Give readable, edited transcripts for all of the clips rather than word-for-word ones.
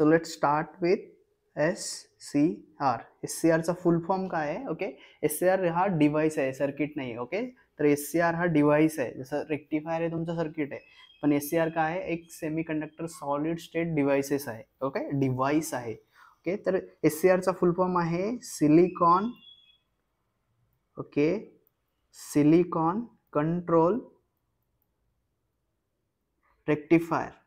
So let's start with SCR. SCRचा full form काय आहे? ओके, SCR हा डिव्हाइस आहे, सर्किट नाही. ओके, तर SCR हा डिव्हाइस आहे. जसं रेक्टिफायर हे तुमचं सर्किट आहे, पण SCR काय आहे? एक सेमीकंडक्टर सॉलिड स्टेट डिव्हाइसेस आहे. ओके, डिव्हाइस आहे. ओके, तर SCRचा फुल फॉर्म आहे silicon, okay, silicon control rectifier.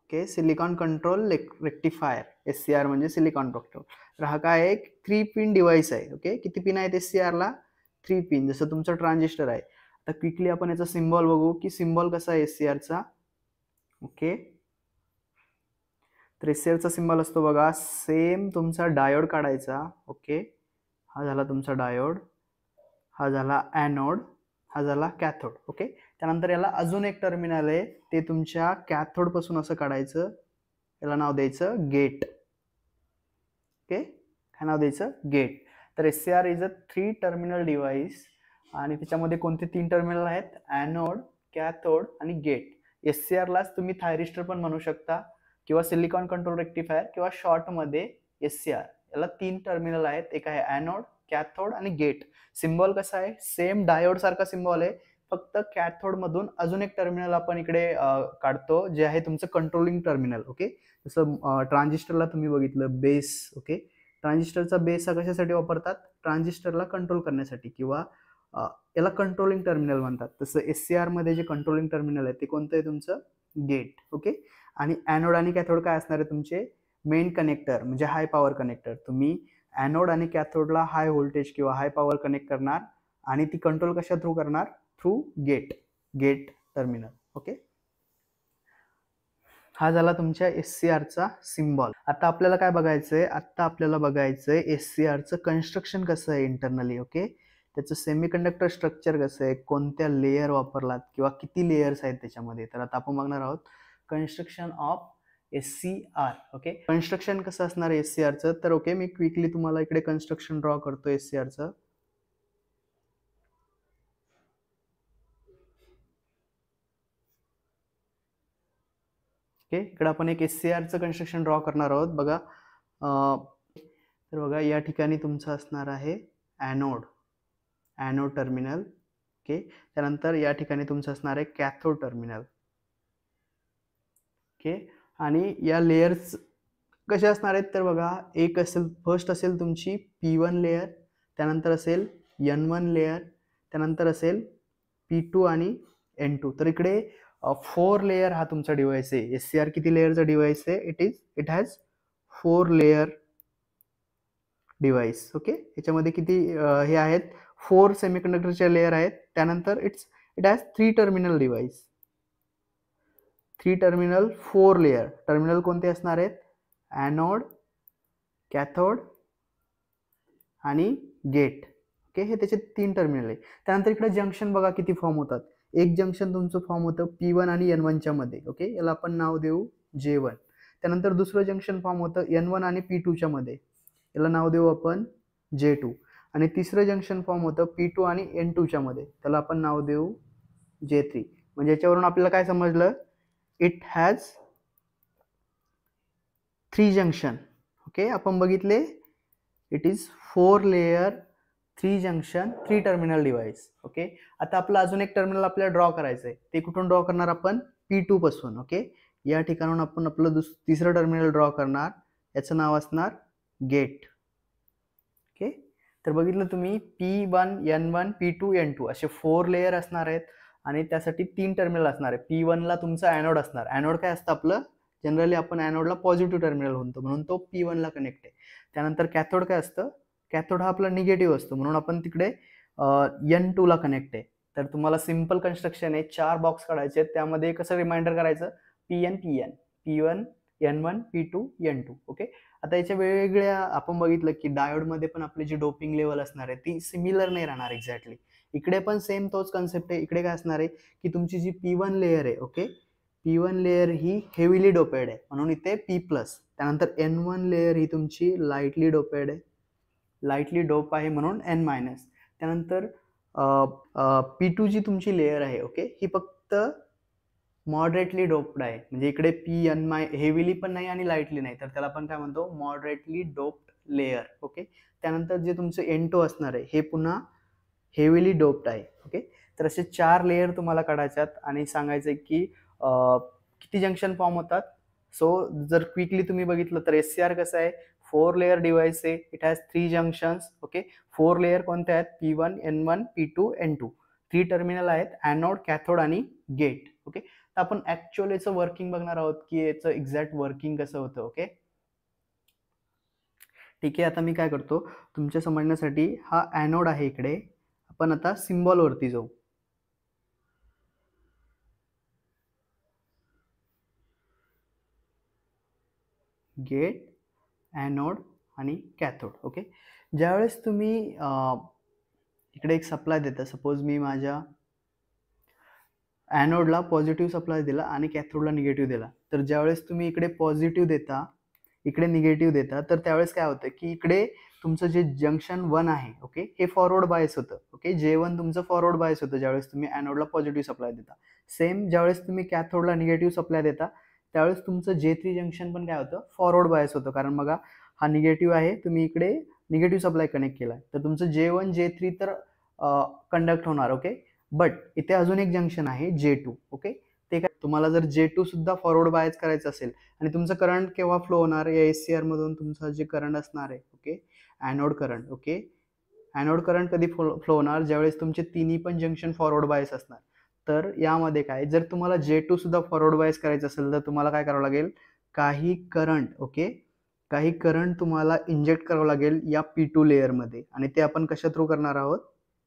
Okay, silicon control rectifier, SCR म्हणजे सिलिकॉन कंट्रोल. तर हा काय एक 3 पिन डिव्हाइस आहे. ओके, किती पिन आहेत SCR ला? 3 पिन. जसं तुमचं ट्रान्झिस्टर आहे. आता क्विकली आपण याचा सिम्बॉल बघू की सिम्बॉल कसा आहे SCR चा. ओके, तर SCR चा सिम्बॉल असतो बघा, सेम तुमचा डायोड काढायचा. ओके, हा झाला तुमचा डायोड, हा झाला ॲनोड, हा झाला कॅथोड. ओके, त्यानंतर याला अजून एक टर्मिनल आहे, ते तुमच्या कॅथोड पासून असं काढायचं, याला नाव द्यायचं गेट. ओके, काय नाव द्यायचं? गेट. तर SCR is a 3 terminal device आणि त्याच्यामध्ये कोणते 3 टर्मिनल आहेत? ॲनोड, कॅथोड आणि गेट. SCR लाच तुम्ही थायरिस्टर पण म्हणू शकता किंवा सिलिकॉन कंट्रोल रेक्टिफायर किंवा शॉर्ट मध्ये SCR. याला 3 टर्मिनल आहेत, एक आहे ॲनोड, कॅथोड आणि गेट. सिम्बॉल कसा आहे? सेम डायोड सारखा सिम्बॉल आहे, फक्त कॅथोड मधून अजून एक टर्मिनल आपण इकडे काढतो, जे आहे तुमचं कंट्रोलिंग टर्मिनल. ओके, जसं ट्रान्झिस्टरला तुम्ही बघितलं बेस. ओके, ट्रान्झिस्टरचा बेस हा कशासाठी वापरतात? ट्रान्झिस्टरला कंट्रोल करण्यासाठी किंवा याला कंट्रोलिंग टर्मिनल म्हणतात. तसं SCR मध्ये जे कंट्रोलिंग टर्मिनल आहे ते कोणतं आहे तुमचं? गेट. ओके, आणि ॲनोड आणि कॅथोड काय असणार आहे तुमचे? मेन कनेक्टर, म्हणजे हाय पॉवर कनेक्टर. तुम्ही ॲनोड आणि कॅथोडला हाय व्होल्टेज किंवा हाय पॉवर कनेक्ट करणार आणि ती कंट्रोल कशा थ्रू करणार? Through gate terminal. ओके, हा झाला तुमच्या SCRचा सिम्बॉल. आता आपल्याला काय बघायचंय? आता आपल्याला बघायचंय SCRचं कन्स्ट्रक्शन कसं आहे इंटरनली. ओके, त्याचं सेमीकंडक्टर स्ट्रक्चर कसं आहे, कोणत्या लेयर वापरलात किंवा किती लेयर्स आहेत त्याच्यामध्ये. तर आता आपण बघणार आहोत construction of SCR. Okay, construction कसं असणार आहे SCRचं? तर ओके, मी क्विकली तुम्हाला इकडे कन्स्ट्रक्शन ड्रॉ करतो SCRचं. ओके, इकडे आपण एक SCRचं कन्स्ट्रक्शन ड्रॉ करणार आहोत. बघा, तर बघा या ठिकाणी तुमचं असणार आहे ॲनोड टर्मिनल. ओके, त्यानंतर या ठिकाणी तुमचं असणार आहे कॅथोड टर्मिनल. ओके, आणि या लेयर्स कशा असणार आहेत? तर बघा, एक असेल, फर्स्ट असेल तुमची P1 लेयर, त्यानंतर असेल N1 लेयर, त्यानंतर असेल P2 आणि N2. तर इकडे 4 लेयर हा तुमचा डिव्हाइस आहे. SCR किती लेयरचा डिव्हाइस आहे? It has 4 layer device. Okay, याच्यामध्ये किती हे आहेत? 4 सेमीकंडक्टरच्या लेयर आहेत. त्यानंतर it has 3 terminal device. 3 terminal 4 layer. Terminal कोणते असणार आहेत? ॲनोड, कॅथोड आणि गेट. ओके, हे त्याचे 3 टर्मिनल आहे. त्यानंतर इकडे जंक्शन बघा किती फॉर्म होतात. एक जंक्शन तुमचं फॉर्म होतं P1 आणि N1 च्या मध्ये. ओके, याला आपण नाव देऊ J1. त्यानंतर दुसरं जंक्शन फॉर्म होतं N1 आणि P2 च्या मध्ये, याला नाव देऊ आपण J2. आणि तिसरं जंक्शन फॉर्म होतं P2 आणि N2 च्या मध्ये, त्याला आपण नाव देऊ J3. म्हणजे याच्यावरून आपल्याला काय समजलं? It has 3 junction. ओके, आपण बघितले it is 4 layer 3 junction 3 terminal device. Okay, आता आपलं अजून एक टर्मिनल आपल्याला ड्रॉ करायचं आहे. ते कुठून ड्रॉ करणार आपण? P2 पासून. ओके, या ठिकाणून आपण आपलं तिसरं टर्मिनल ड्रॉ करणार, याचं नाव असणार गेट. ओके, तर बघितलं तुम्ही P1, N1, P2, N2 असे 4 लेयर असणार आहेत आणि त्यासाठी 3 टर्मिनल असणार आहे. P1 ला तुमचं ॲनोड असणार. ॲनोड काय असतं आपलं? जनरली आपण ॲनोडला पॉझिटिव्ह टर्मिनल म्हणतो, म्हणून तो P1 ला कनेक्ट आहे. त्यानंतर कॅथोड काय असतं? कॅथोड हा आपला निगेटिव्ह असतो, म्हणून आपण तिकडे N2 ला कनेक्ट आहे. तर तुम्हाला सिंपल कन्स्ट्रक्शन आहे, 4 बॉक्स काढायचे आहेत. त्यामध्ये कसं रिमाइंडर करायचं? P1, N1, P2, N2. Okay, आता याच्या वेगवेगळ्या आपण बघितलं की डायोडमध्ये पण आपली जी डोपिंग लेवल असणार आहे ती सिमिलर नाही राहणार एक्झॅक्टली. इकडे पण सेम तोच कन्सेप्ट आहे. इकडे काय असणार आहे की तुमची जी P1 लेयर आहे, ओके, P1 लेयर ही हेवीली डोपेड आहे, म्हणून इथे P+. त्यानंतर N1 लेयर ही तुमची लाईटली डोपेड आहे, लाईटली डोप आहे म्हणून N-. त्यानंतर P2 जी तुमची लेयर आहे, ओके, ही फक्त मॉडरेटली डोप्ड आहे, म्हणजे इकडे पी एन माय हेवीली पण नाही आणि लाईटली नाही, तर त्याला आपण काय म्हणतो मॉडरेटली डोप्ड लेयर. ओके. त्यानंतर जे तुमचं N2 असणार आहे हे पुन्हा हेवीली डोप्ड आहे. ओके. तर असे 4 लेयर तुम्हाला काढायच्यात आणि सांगायचं की किती जंक्शन फॉर्म होतात. सो जर क्विकली तुम्ही बघितलं तर SCR कसं आहे, 4 लेयर डिव्हाइस आहे. It has 3 junctions. Okay. 4 layer कोणते आहेत, P1 N1 P2 N2. 3 terminal आहेत, ॲनोड, कॅथोड आणि गेट. ओके. तर आपण ऍक्च्युअल याचं वर्किंग बघणार आहोत की याचं एक्झॅक्ट वर्किंग कसं होतं. ओके. ठीक आहे. आता मी काय करतो तुमच्या समजण्यासाठी, हा ॲनोड आहे इकडे. आपण आता सिम्बॉल वरती जाऊ. गेट, ॲनोड आणि कॅथोड. ओके. ज्यावेळेस तुम्ही इकडे एक सप्लाय देता, सपोज मी माझ्या ॲनोडला पॉझिटिव्ह सप्लाय दिला आणि कॅथोडला निगेटिव्ह दिला, तर ज्यावेळेस तुम्ही इकडे पॉझिटिव्ह देता, इकडे निगेटिव्ह देता, तर त्यावेळेस काय होतं की इकडे तुमचं जे जंक्शन 1 आहे, ओके, हे फॉरवर्ड बायस होतं. ओके. J1 तुमचं फॉरवर्ड बायस होतं ज्यावेळेस तुम्ही ॲनोडला पॉझिटिव्ह सप्लाय देता. सेम ज्यावेळेस तुम्ही कॅथोडला निगेटिव्ह सप्लाय देता, त्यावेळेस तुमचं J3 जंक्शन पण काय होतं, फॉरवर्ड बायस होतं. कारण बघा हा निगेटिव्ह आहे, तुम्ही इकडे निगेटिव्ह सप्लाय कनेक्ट केला, तर तुमचं J1 J3 तर कंडक्ट होणार. ओके. बट इथे अजून एक जंक्शन आहे J2. ओके. ते काय, तुम्हाला जर J2 सुद्धा फॉरवर्ड बायस करायचं असेल आणि तुमचं करंट केव्हा फ्लो होणार, या SCR मधून तुमचं जे करंट असणार आहे, okay, anode current. Okay. Anode current कधी फ्लो होणार, ज्यावेळेस तुमचे तिन्ही पण जंक्शन फॉरवर्ड बायस असणार. तर यामध्ये काय, जर तुम्हाला J2 सुद्धा फॉरवर्ड बायस करायचं असेल तर तुम्हाला काय करावं लागेल, काही करंट, ओके, काही करंट तुम्हाला इंजेक्ट करावं लागेल या P2 लेअरमध्ये, आणि ते आपण कशा थ्रू करणार आहोत,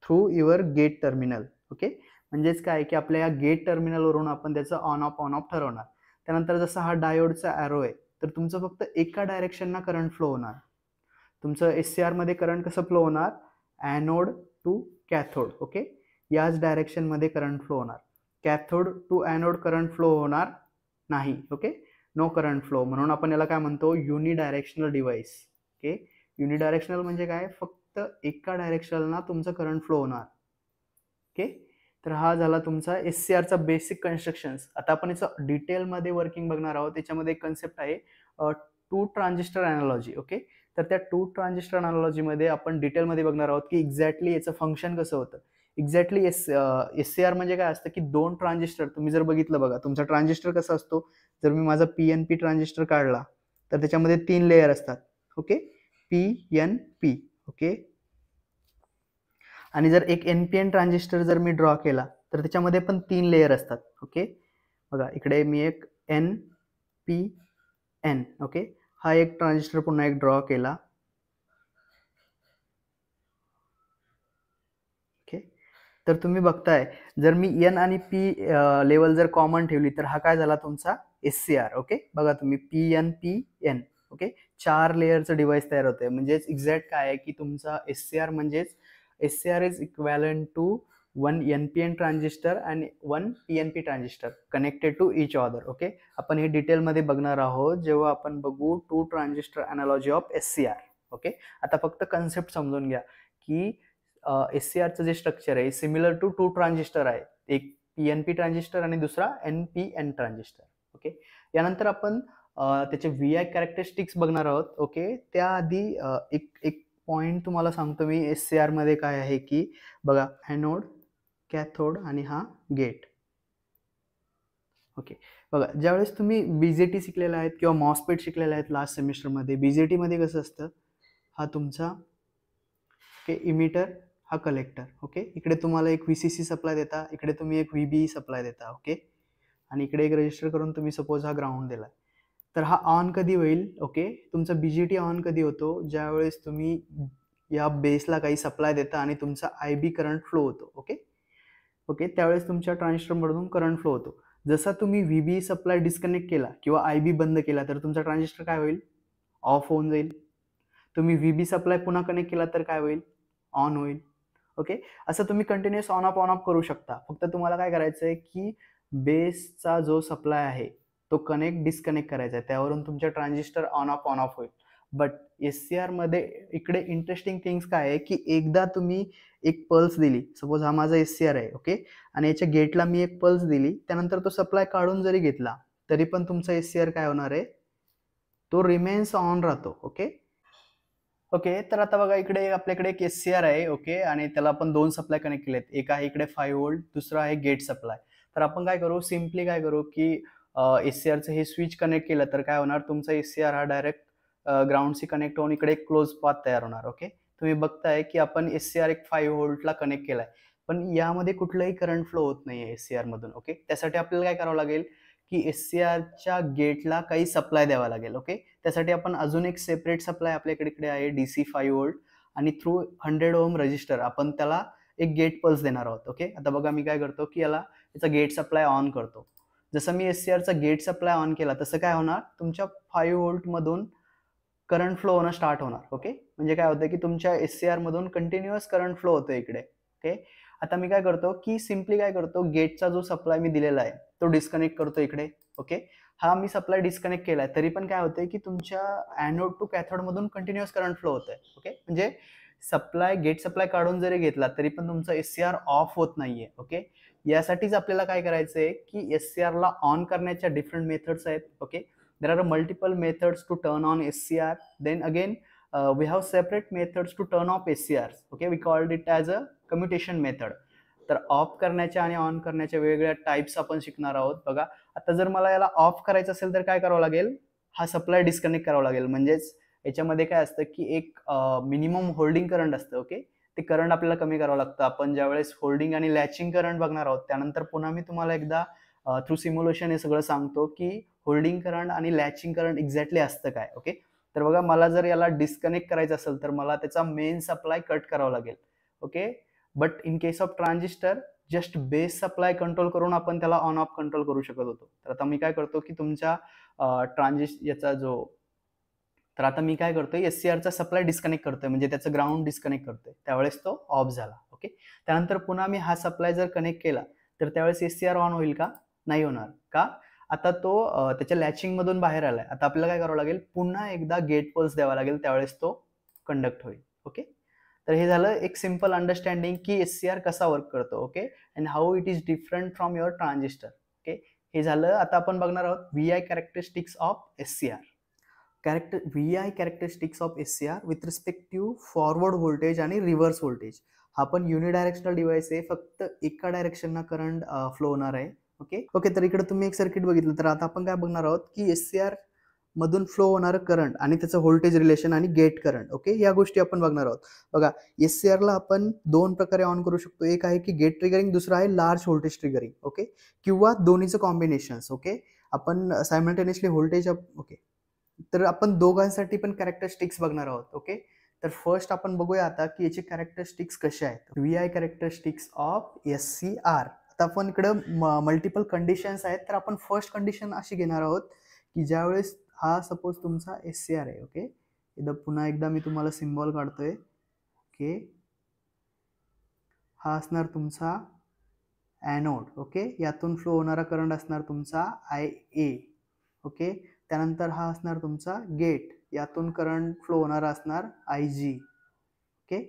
through your gate terminal. Okay. म्हणजेच काय की आपल्या या गेट टर्मिनलवरून आपण त्याचं ऑन ऑफ ठरवणार. त्यानंतर जसा हा डायोडचा ॲरो आहे, तर तुमचं फक्त एका डायरेक्शनना करंट फ्लो होणार. तुमचं SCR मध्ये करंट कसं फ्लो होणार, ॲनोड टू कॅथोड. ओके. याच डायरेक्शनमध्ये करंट फ्लो होणार. Cathode to anode current flow होणार नाही. ओके. No current flow. म्हणून आपण याला काय म्हणतो, युनिडायरेक्शनल डिव्हाइस. ओके. युनिडायरेक्शनल म्हणजे काय, फक्त एका डायरेक्शनला तुमचं करंट फ्लो होणार. ओके. तर हा झाला तुमचा SCRचा बेसिक कन्स्ट्रक्शन्स. आता आपण याचं डिटेलमध्ये वर्किंग बघणार आहोत. त्याच्यामध्ये एक कन्सेप्ट आहे टू ट्रान्झिस्टर अॅनालॉजी. ओके. तर त्या टू ट्रान्झिस्टर अॅनालॉजीमध्ये आपण डिटेलमध्ये बघणार आहोत की एक्झॅक्टली याचं फंक्शन कसं होतं. एक्झॅक्टली SCR म्हणजे काय असतं की 2 ट्रान्झिस्टर, तुम्ही जर बघितलं बघा, तुमचा ट्रान्झिस्टर कसा असतो, जर मी माझा PNP ट्रान्झिस्टर काढला तर त्याच्यामध्ये 3 लेयर असतात. ओके. PNP. ओके. आणि जर एक NPN ट्रान्झिस्टर जर मी ड्रॉ केला तर त्याच्यामध्ये पण 3 लेयर असतात. ओके. बघा इकडे मी एक NPN, ओके, हा एक ट्रान्झिस्टर पुन्हा एक ड्रॉ केला. ओके. तर तुम्ही बघताय, जर मी N आणि P लेवल जर कॉमन ठेवली तर हा काय झाला तुमचा SCR. ओके. बघा तुम्ही PNPN. ओके. 4 लेयरचं डिव्हाइस तयार होतंय. म्हणजेच एक्झॅक्ट काय आहे की तुमचा SCR म्हणजेच SCR is equivalent to 1 NPN transistor आणि 1 PNP transistor connected to each other. Okay. आपण हे डिटेलमध्ये बघणार आहोत जेव्हा आपण बघू two transistor analogy of SCR. Okay. आता फक्त कन्सेप्ट समजून घ्या की SCRचं जे स्ट्रक्चर आहे सिमिलर टू टू ट्रान्झिस्टर आहे. एक PNP ट्रान्झिस्टर आणि दुसरा NPN ट्रान्झिस्टर. ओके. यानंतर आपण त्याचे VI कॅरेक्टरिस्टिक्स बघणार आहोत. ओके. त्याआधी एक एक पॉइंट तुम्हाला सांगतो मी, SCR मध्ये काय आहे की बघा, ॲनोड, कॅथोड आणि हा गेट. ओके. बघा ज्यावेळेस तुम्ही BJT शिकलेला आहेत किंवा मॉसपेट शिकलेला आहेत लास्ट सेमिस्टरमध्ये, BJT मध्ये कसं असतं, हा तुमचा इमिटर, हा कलेक्टर. ओके. इकडे तुम्हाला एक VCC सप्लाय देता, इकडे तुम्ही एक VBE सप्लाय देता. ओके. आणि इकडे एक रजिस्टर करून तुम्ही सपोज हा ग्राउंड दिला. तर हा ऑन कधी होईल, ओके, तुमचा BJT ऑन कधी होतो, ज्यावेळेस तुम्ही या बेसला काही सप्लाय देता आणि तुमचा IB करंट फ्लो होतो. ओके. ओके. त्यावेळेस तुमच्या ट्रान्झिस्टरमधून करंट फ्लो होतो. जसा तुम्ही VBE सप्लाय डिस्कनेक्ट केला किंवा IB बंद केला तर तुमचा ट्रान्झिस्टर काय होईल, ऑफ होऊन जाईल. तुम्ही VB सप्लाय पुन्हा कनेक्ट केला तर काय होईल, ऑन होईल. ओके. असं तुम्ही कंटिन्युअस ऑन ऑफ करू शकता. फक्त तुम्हाला काय करायचं आहे की बेसचा जो सप्लाय आहे तो कनेक्ट डिस्कनेक्ट करायचा आहे, त्यावरून तुमच्या ट्रान्झिस्टर ऑन ऑफ होईल. बट SCR मध्ये इकडे इंटरेस्टिंग थिंग्स काय आहे की एकदा तुम्ही एक पल्स दिली, सपोज हा माझा SCR आहे, ओके, आणि याच्या गेटला मी एक पल्स दिली, त्यानंतर तो सप्लाय काढून जरी घेतला तरी पण तुमचा SCR काय होणार आहे, तो रिमेन्स ऑन राहतो. ओके ओके तर आता बघा इकडे आपल्याकडे एक SCR आहे, ओके, आणि त्याला आपण दोन सप्लाय कनेक्ट केलेत. एक आहे इकडे 5 व्होल्ट, दुसरा आहे गेट सप्लाय. तर आपण काय करू, सिम्पली काय करू की SCRचं हे स्विच कनेक्ट केलं तर काय होणार, तुमचा SCR हा डायरेक्ट ग्राउंडशी कनेक्ट होऊन इकडे एक क्लोज पाथ तयार होणार. ओके, तुम्ही बघताय की आपण SCR एक 5 व्होल्टला कनेक्ट केलाय, पण यामध्ये कुठलंही करंट फ्लो होत नाहीये SCR मधून. ओके, त्यासाठी आपल्याला काय करावं लागेल की SCRच्या गेटला काही सप्लाय द्यावा लागेल. ओके, त्यासाठी आपण अजून एक सेपरेट सप्लाय आपल्याकडे इकडे आहे DC 5 व्होल्ट, आणि थ्रू 100 ओम रजिस्टर आपण त्याला एक गेट पल्स देणार आहोत. ओके, आता बघा मी काय करतो की याचा गेट सप्लाय ऑन करतो. जसं मी SCRचा गेट सप्लाय ऑन केला तसं काय होणार, तुमच्या 5 व्होल्ट मधून करंट फ्लो होणं स्टार्ट होणार. ओके, म्हणजे काय होतं की तुमच्या SCR मधून कंटिन्युअस करंट फ्लो होतो इकडे. ओके, आता मी काय करतो की सिम्पली काय करतो, गेटचा जो सप्लाय मी दिलेला आहे तो डिस्कनेक्ट करतो इकडे. ओके, हा मी सप्लाय डिस्कनेक्ट केलाय तरी पण काय होतंय की तुमच्या एनोड टू कॅथोड मधून कंटिन्युअस करंट फ्लो होतोय. ओके, म्हणजे गेट सप्लाय काढून जरी घेतला तरी पण तुमचा SCR ऑफ होत नाहीये. ओके, यासाठीच आपल्याला काय करायचंय की SCR ला ऑन करण्याच्या डिफरंट मेथड्स आहेत. Okay, there are multiple methods to turn on SCR. Then again, we have separate methods to turn off SCRs. Okay, we called it as a commutation method. तर of करण्याच्या आणि on करण्याच्या वेगवेगळ्या types आपण शिकणार आहोत. बघा, आता जर मला याला ऑफ करायचं असेल तर काय करावं लागेल, हा सप्लाय डिस्कनेक्ट करावा लागेल. म्हणजेच याच्यामध्ये काय असतं की एक मिनिमम होल्डिंग करंट असतं. ओके, ते करंट आपल्याला कमी करावं लागतं. आपण ज्यावेळेस होल्डिंग आणि लॅचिंग करंट बघणार आहोत त्यानंतर पुन्हा मी तुम्हाला एकदा थ्रू सिम्युलेशन हे सगळं सांगतो की होल्डिंग करंट आणि लॅचिंग करंट एक्झॅक्टली असतं काय. ओके, तर बघा मला जर याला डिस्कनेक्ट करायचं असेल तर मला त्याचा मेन सप्लाय कट करावा लागेल. Okay, but in case of transistor just base supply control करून आपण त्याला ऑन ऑफ कंट्रोल करू शकत होतो. तर आता मी काय करतो की तुमच्या याचा जो तर आता मी काय करतोय, SCRचा सप्लाय डिस्कनेक्ट करतोय, म्हणजे त्याचं ग्राउंड डिस्कनेक्ट करतोय, त्यावेळेस तो ऑफ झाला. ओके, त्यानंतर पुन्हा मी हा सप्लाय जर कनेक्ट केला तर त्यावेळेस SCR ऑन होईल का, नाही होणार. का, आता तो त्याच्या लॅचिंग मधून बाहेर आलाय. आता आपल्याला काय करावं लागेल, पुन्हा एकदा गेट पल्स द्यावा लागेल, त्यावेळेस तो कंडक्ट होईल. ओके, तर हे झालं एक सिंपल अंडरस्टँडिंग की SCR कसा वर्क करतो. Okay, and how it is different from your transistor. Okay, हे झालं. आता आपण बघणार आहोत VI characteristics of SCR. VI characteristics of SCR with respect to forward voltage आणि रिव्हर्स व्होल्टेज. हा पण युनिडायरेक्शनल डिव्हाइस आहे, फक्त एका डायरेक्शनला करंट फ्लो होणार आहे. ओके ओके, तर इकडे तुम्ही एक सर्किट बघितलं, तर आता आपण काय बघणार आहोत की SCR मधून फ्लो होणारं करंट आणि त्याचं व्होल्टेज रिलेशन आणि गेट करंट. ओके, या गोष्टी आपण बघणार आहोत. बघा, SCR ला आपण दोन प्रकारे ऑन करू शकतो. एक आहे की गेट ट्रिगरिंग, दुसरा आहे लार्ज व्होल्टेज ट्रिगरिंग. ओके, किंवा दोन्हीचं कॉम्बिनेशन. ओके, आपण सायमल्टेनियसली व्होल्टेज ओके, तर आपण दोघांसाठी पण कॅरेक्टरिस्टिक्स बघणार आहोत. ओके, तर फर्स्ट आपण बघूया आता की याचे कॅरेक्टरिस्टिक्स कसे आहेत. VI characteristics of SCR. आता आपण इकडं मल्टिपल कंडिशन्स आहेत, तर आपण फर्स्ट कंडिशन अशी घेणार आहोत की ज्यावेळेस हा सपोज तुमचा SCR आहे. ओके, पुन्हा एकदा मी तुम्हाला सिम्बॉल काढतोय. ओके, हा असणार तुमचा ॲनोड. ओके, यातून फ्लो होणारा करंट असणार तुमचा IA. ओके, त्यानंतर हा असणार तुमचा गेट, यातून करंट फ्लो होणारा असणार IG. ओके,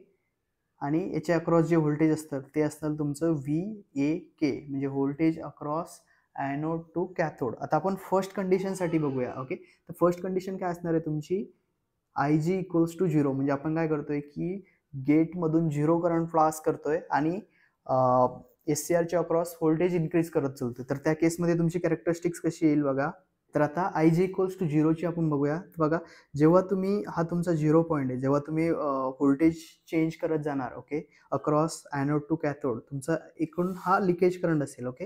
आणि याच्या अक्रॉस जे व्होल्टेज असतं ते असतं तुमचं VAK, म्हणजे voltage across anode to cathode. आता आपण फर्स्ट कंडिशनसाठी बघूया. ओके, तर फर्स्ट कंडिशन काय असणार आहे तुमची, IG इक्वल्स टू 0, म्हणजे आपण काय करतोय की गेटमधून 0 करंट फ्लास करतोय आणि SCRच्या अक्रॉस व्होल्टेज इन्क्रीज करत चालतोय. तर त्या केसमध्ये तुमची कॅरेक्टरिस्टिक्स कशी येईल बघा. तर आता IG इक्वल्स टू 0 ची आपण बघूया. बघा, जेव्हा तुम्ही हा तुमचा 0 पॉईंट आहे, जेव्हा तुम्ही व्होल्टेज चेंज करत जाणार, okay, across anode to cathode, तुमचा एकूण हा लिकेज करंट असेल. ओके,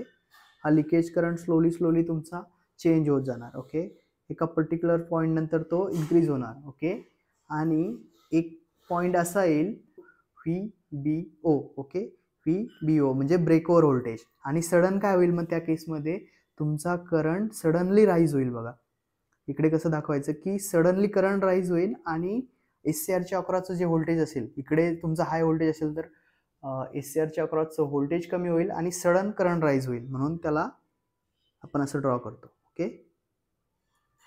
हा लिकेज करंट स्लोली तुमचा चेंज होत जाणार. ओके, एका पर्टिक्युलर पॉईंट नंतर तो इन्क्रीज होणार. ओके, आणि एक पॉईंट असा येईल VBO. ओके, VBO म्हणजे ब्रेकओव्हर व्होल्टेज, आणि सडन काय होईल मग त्या केसमध्ये तुमचा करंट सडनली राईज होईल. बघा, इकडे कसं दाखवायचं की सडनली करंट राईज होईल आणि SCRच्या अक्रॉसचं जे व्होल्टेज असेल, इकडे तुमचा हाय व्होल्टेज असेल तर SCRच्या अक्रॉसचं व्होल्टेज कमी होईल आणि सडन करंट राईज होईल, म्हणून त्याला आपण असं ड्रॉ करतो. ओके,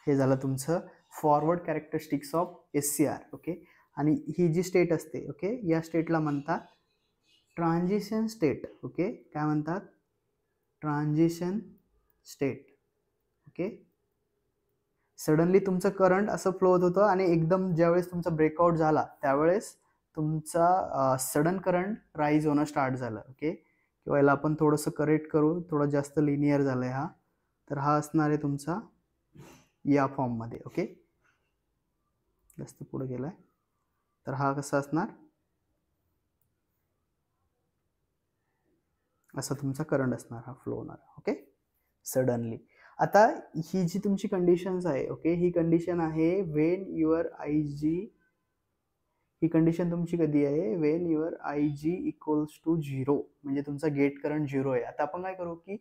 हे झालं तुमचं forward characteristics of SCR. Okay, आणि ही जी स्टेट असते, ओके, या स्टेटला म्हणतात ट्रान्झिशन स्टेट. ओके, काय म्हणतात? Transition state. ओके, सडनली तुमचं करंट असं फ्लो होत होतं आणि एकदम ज्यावेळेस तुमचा ब्रेकआउट झाला त्यावेळेस तुमचा सडन करंट राईज होणं स्टार्ट झालं. ओके, किंवा याला आपण थोडंसं करेक्ट करू, थोडं जास्त लिनियर झालंय हा. तर हा असणार आहे तुमचा या फॉर्ममध्ये. ओके, जास्त पुढे गेलाय. तर हा कसा असणार? असा तुमचा करंट असणार, हा फ्लो होणार. Okay, suddenly. आता ही जी तुमची कंडिशन्स आहे, ओके, ही कंडिशन आहे वेन युअर IG, ही कंडिशन तुमची कधी आहे? When your IG equals to 0, म्हणजे तुमचा गेट करंट 0 आहे. आता आपण काय करू की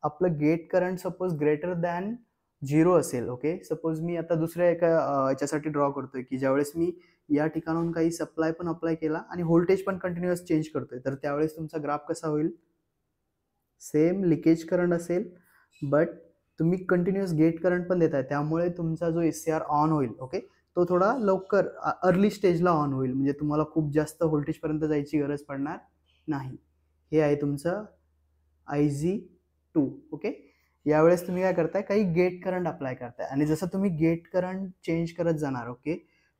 आपलं gate current suppose greater than 0 असेल. ओके, सपोज मी आता दुसऱ्या एका याच्यासाठी ड्रॉ करतोय की ज्यावेळेस मी या ठिकाणाहून काही सप्लाय पण अप्लाय केला आणि व्होल्टेज पण कंटिन्युअस चेंज करतोय, तर त्यावेळेस तुमचा ग्राफ कसा होईल? सेम लिकेज करंट असेल, बट तुम्ही कंटिन्युअस गेट करंट पण देताय, त्यामुळे तुमचा जो SCR ऑन होईल, ओके, तो थोडा लवकर अर्ली स्टेजला ऑन होईल, म्हणजे तुम्हाला खूप जास्त व्होल्टेजपर्यंत जायची गरज पडणार नाही. हे आहे तुमचं IG2. ओके, यावेळेस तुम्ही काय करताय? काही गेट करंट अप्लाय करताय आणि जसं तुम्ही गेट करंट चेंज करत जाणार, ओके,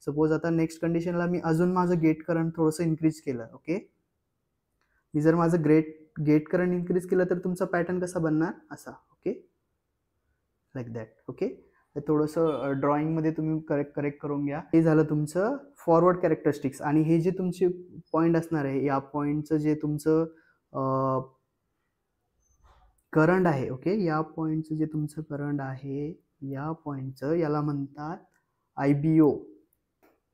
सपोज आता नेक्स्ट कंडिशनला मी अजून माझं गेट करंट थोडंसं इन्क्रीज केलं. ओके, मी जर माझं गेट करंट इन्क्रीज केलं तर तुमचा पॅटर्न कसा बनणार? असा. Okay, like that. ओके, थोडंसं ड्रॉइंगमध्ये तुम्ही करेक्ट करून घ्या. हे झालं तुमचं फॉरवर्ड कॅरेक्टरिस्टिक्स. आणि हे जे तुमचे पॉईंट असणार आहे, या पॉईंटचं जे तुमचं करंट आहे, ओके, या पॉईंटचं जे तुमचं करंट आहे, या पॉईंटचं याला म्हणतात IBO,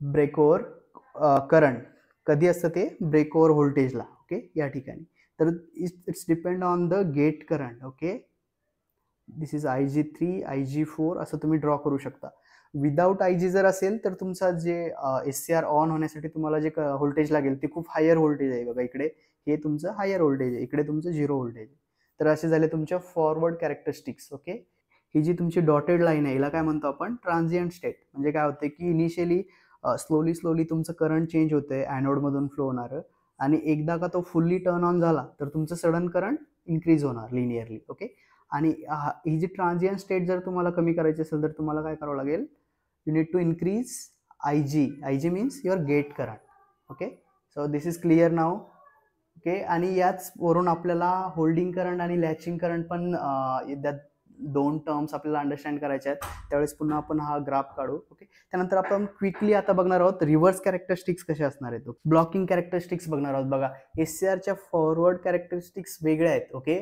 ब्रेक ओव्हर करंट. कधी असतं ते? ब्रेक ओव्हर व्होल्टेजला. ओके, या ठिकाणी. तर it's depend on the gate current. Okay, this is IG3, IG4 असं तुम्ही ड्रॉ करू शकता. विदाउट IG जर असेल तर तुमचा जे SCR ऑन होण्यासाठी तुम्हाला जे व्होल्टेज लागेल ते खूप हायर व्होल्टेज आहे. बघा इकडे हे तुमचं हायर व्होल्टेज आहे, इकडे तुमचं 0 व्होल्टेज आहे. तर असे झाले तुमच्या फॉरवर्ड कॅरेक्टरिस्टिक्स. ओके, ही जी तुमची डॉटेड लाईन आहे हिला काय म्हणतो आपण? Transient state. म्हणजे काय होते की इनिशियली स्लोली तुमचं करंट चेंज होतंय ॲनोडमधून फ्लो होणारं, आणि एकदा का तो फुल्ली टर्न ऑन झाला तर तुमचं सडन करंट इन्क्रीज होणार लिनियरली. ओके, आणि ही जी ट्रान्झिएंट स्टेट जर तुम्हाला कमी करायची असेल तर तुम्हाला काय करावं लागेल? You need to increase IG means your gate current. Okay, so this is clear now. Okay, आणि याच वरून आपल्याला होल्डिंग करंट आणि लॅचिंग करंट पण त्या दोन टर्म्स आपल्याला अंडरस्टँड करायच्या आहेत. त्यावेळेस पुन्हा आपण हा ग्राफ काढू. ओके, त्यानंतर आपण क्विकली आता बघणार आहोत रिव्हर्स कॅरेक्टरिस्टिक्स कशा असणार आहेत. ब्लॉकिंग कॅरेक्टरिस्टिक्स बघणार आहोत. बघा, SCRच्या फॉरवर्ड कॅरेक्टरिस्टिक्स वेगळ्या आहेत. Okay,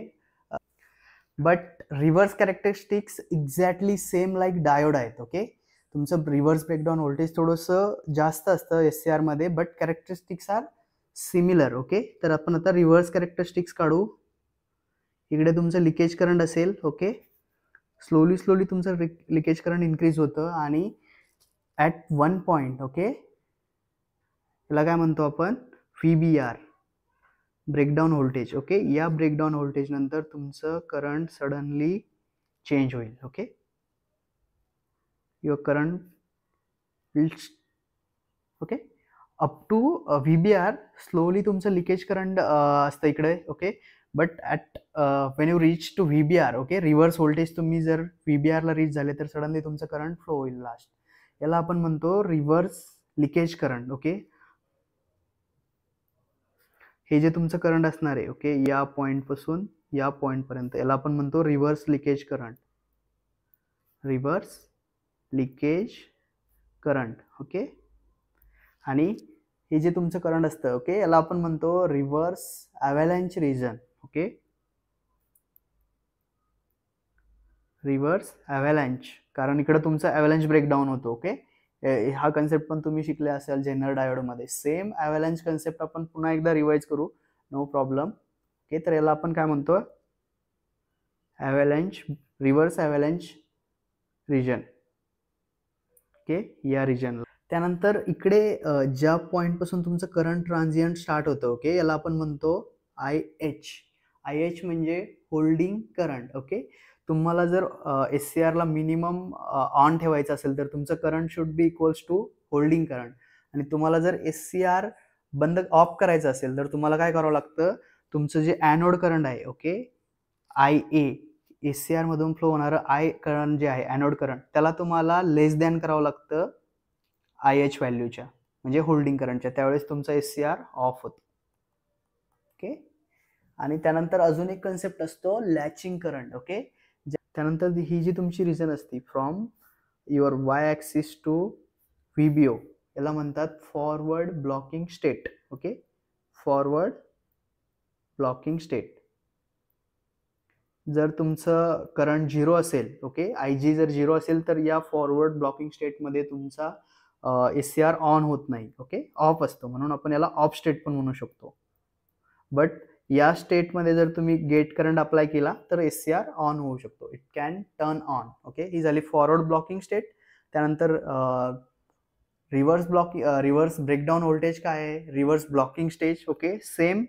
but reverse characteristics exactly same like diode आहेत. ओके, तुमचं रिव्हर्स ब्रेकडाऊन व्होल्टेज थोडंसं जास्त असतं SCR मध्ये, but characteristics are similar. Okay, तर आपण आता रिव्हर्स कॅरेक्टरिस्टिक्स काढू. इकडे तुमचं लिकेज करंट असेल. ओके, स्लोली तुमचं लिकेज करंट इन्क्रीज होतं आणि ॲट वन पॉईंट, ओके, त्याला काय म्हणतो आपण? VBR, breakdown voltage. ओके, या ब्रेकडाऊन व्होल्टेज नंतर तुमचं करंट सडनली चेंज होईल. Okay, your current will, okay, up to VBR slowly तुमचं लिकेज करंट असतं इकडे. Okay, but at when you reach to VBR, okay, reverse voltage तुम्ही जर VBRला reach झाले तर सडनली तुमचं करंट फ्लो होईल लास्ट. याला आपण म्हणतो रिव्हर्स लिकेज करंट. ओके, हे जे तुमचं करंट असणार आहे, ओके, या पॉईंटपासून या पॉईंटपर्यंत, याला आपण म्हणतो reverse leakage current. Reverse leakage current. Okay, आणि हे जे तुमचं करंट असतं, ओके, याला आपण म्हणतो reverse avalanche region. Okay, reverse अव्हॅलॅन्च, कारण इकडे तुमचं अव्हॅलॅन्च ब्रेकडाऊन होतो. ओके, हा कन्सेप्ट पण तुम्ही शिकले असाल जेनर डायोडमध्ये. सेम अव्हॅलॅन्च कन्सेप्ट आपण पुन्हा एकदा रिवाइज करू, नो प्रॉब्लेम. ओके, तर याला आपण काय म्हणतो? Avalanche, reverse avalanche region. Okay, या रिजनला. त्यानंतर इकडे ज्या पॉईंटपासून तुमचं करंट ट्रान्झिएंट स्टार्ट होतं, ओके, याला आपण म्हणतो IH. IH म्हणजे होल्डिंग करंट. ओके, तुम्हाला जर SCRला मिनिमम ऑन ठेवायचं असेल तर तुमचं current should be equals to holding current, आणि तुम्हाला जर SCR बंद ऑफ करायचं असेल तर तुम्हाला काय करावं लागतं, तुमचं जे ॲनोड करंट आहे ओके IA, SCR मधून फ्लो होणारं I करंट जे आहे ॲनोड करंट, त्याला तुम्हाला लेस दॅन करावं लागतं IH व्हॅल्यूच्या, म्हणजे होल्डिंग करंटच्या, त्यावेळेस तुमचा SCR ऑफ होतो. ओके. आणि त्यानंतर अजून एक कन्सेप्ट असतो लॅचिंग करंट. ओके. त्यानंतर ही जी तुमची रिजन असते from your Y axis to VBO, याला म्हणतात forward blocking state. Okay, forward blocking state. जर तुमचं करंट 0 असेल, ओके, IG जर 0 असेल तर या फॉरवर्ड ब्लॉकिंग स्टेटमध्ये तुमचा SCR ऑन होत नाही. ओके, ऑफ असतो, म्हणून आपण याला ऑफ स्टेट पण म्हणू शकतो. बट या स्टेटमध्ये जर तुम्ही गेट करंट अप्लाय केला तर SCR ऑन होऊ शकतो, it can turn on. Okay, ही झाली फॉरवर्ड ब्लॉकिंग स्टेट. त्यानंतर रिव्हर्स ब्रेकडाऊन व्होल्टेज काय आहे, reverse blocking stage. Okay, same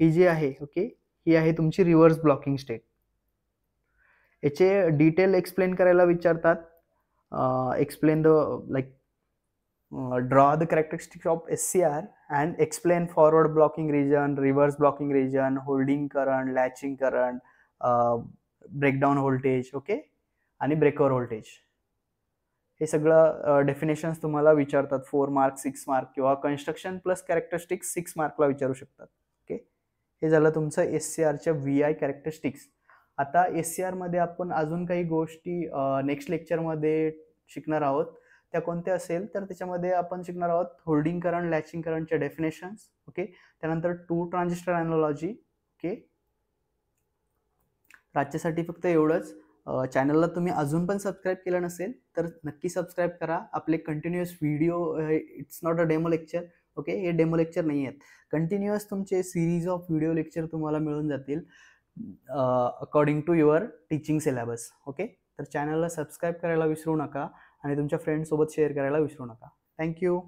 ही जी आहे, ओके, ही आहे तुमची रिव्हर्स ब्लॉकिंग स्टेट. याचे डिटेल एक्सप्लेन करायला विचारतात, explain the like draw the characteristics of SCR and explain forward blocking region, reverse blocking region, holding current, latching current, breakdown voltage. Okay, आणि ब्रेकओव्हर व्होल्टेज. हे सगळं डेफिनेशन्स तुम्हाला विचारतात 4 मार्क 6 मार्क, किंवा construction plus characteristics 6 मार्कला विचारू शकतात. ओके, हे झालं तुमचं SCRच्या VI कॅरेक्टरिस्टिक्स. आता SCR मध्ये आपण अजून काही गोष्टी नेक्स्ट लेक्चरमध्ये शिकणार आहोत. त्या कोणत्या असेल तर त्याच्यामध्ये आपण शिकणार आहोत होल्डिंग करंट, लॅचिंग करंटच्या डेफिनेशन्स. ओके, त्यानंतर 2 ट्रान्झिस्टर अॅनालॉजी. ओके, आजच्यासाठी फक्त एवढंच. चॅनलला तुम्ही अजून पण सबस्क्राईब केलं नसेल तर नक्की सबस्क्राईब करा. आपले continuous video, it's not a demo lecture. Okay, हे डेमो लेक्चर नाही आहेत, कंटिन्युअस तुमचे सिरीज ऑफ व्हिडिओ लेक्चर तुम्हाला मिळून जातील according to your teaching syllabus. Okay, तर चॅनलला सबस्क्राईब करायला विसरू नका आणि तुमच्या फ्रेंड्ससोबत शेअर करायला विसरू नका. थँक्यू.